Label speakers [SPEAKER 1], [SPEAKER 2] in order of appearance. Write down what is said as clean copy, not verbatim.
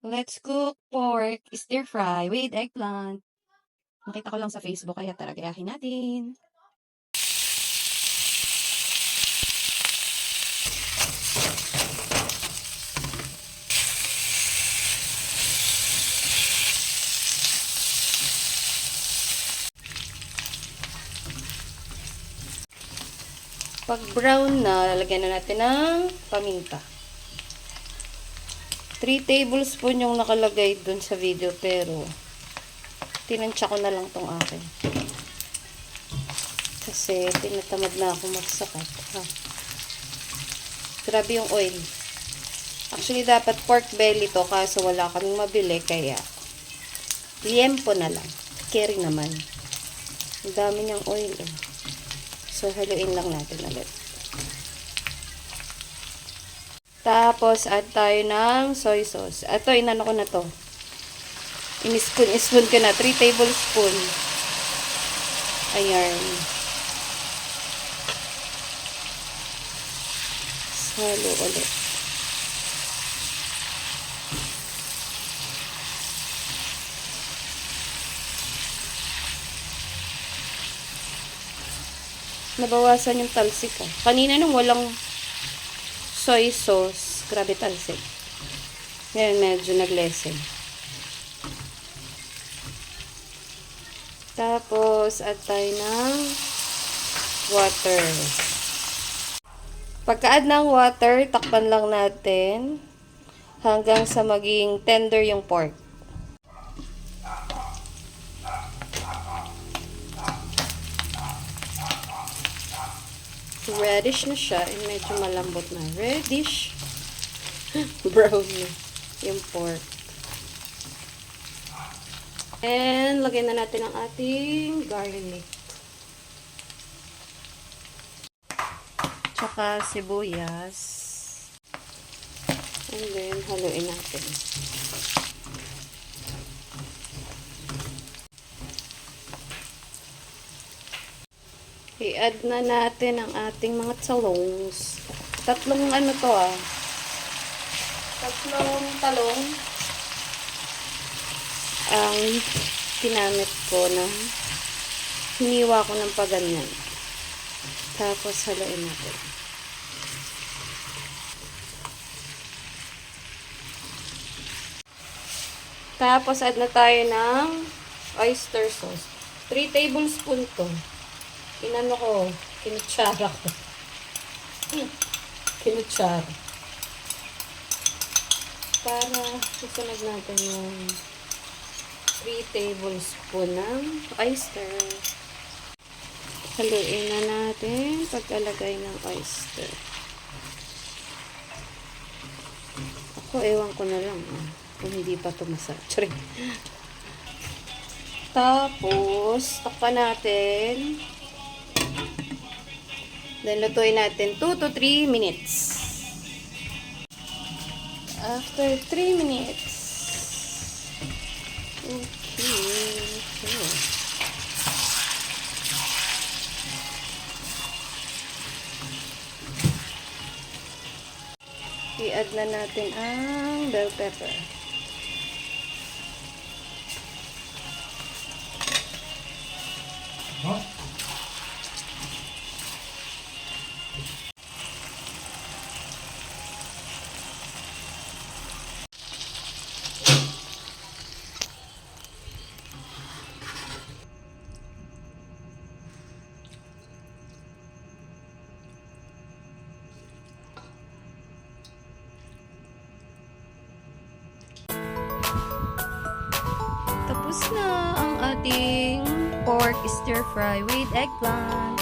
[SPEAKER 1] Let's cook pork stir fry with eggplant. Nakita ko lang sa Facebook kaya tara gayahin natin. Pag brown na, lalagyan na natin ng paminta. 3 tablespoon yung nakalagay dun sa video pero tinansya ko na lang tong akin. Kasi tinatamad na ako magsakat. Grabe yung oil. Actually, dapat pork belly to kaso wala kaming mabili kaya liempo na lang. Carry naman. Ang dami niyang oil eh. So, haluin lang natin ulit. Tapos, add tayo ng soy sauce. Ito, inano ko na to. In-spoon ko na. 3 tablespoon. Ayan. Halo ulit. Nabawasan yung talsik ah. Kanina nung walang soy sauce, grabe talsik. Ngayon medyo naglesen. Tapos add tayo ng water. Pagka-add ng water, takpan lang natin hanggang sa maging tender yung pork. Reddish na siya. Medyo malambot na. Reddish. Brown na yung pork. And, lagyan na natin ang ating garlic. Tsaka sibuyas. And then, haluin natin. I-add na natin ang ating mga talongs. Tatlong ano to ah. Tatlong talong. Ang kinamit ko na hiniwa ko ng paganyan. Tapos haluin natin. Tapos add na tayo ng oyster sauce. 3 tablespoon to. Inano ko, kinutsara ko. Kinutsara. Para susunod natin yung 3 tablespoon ng oyster. Haluin na natin pagkalagay ng oyster. Ako, ewan ko na lang. Kung hindi pa tumasa. Tsari. Tapos, takpan natin. Then, lutuin natin 2 to 3 minutes. After 3 minutes. Okay. I-add na natin ang bell pepper. Huh? Tapos na ang ating pork stir fry with eggplant.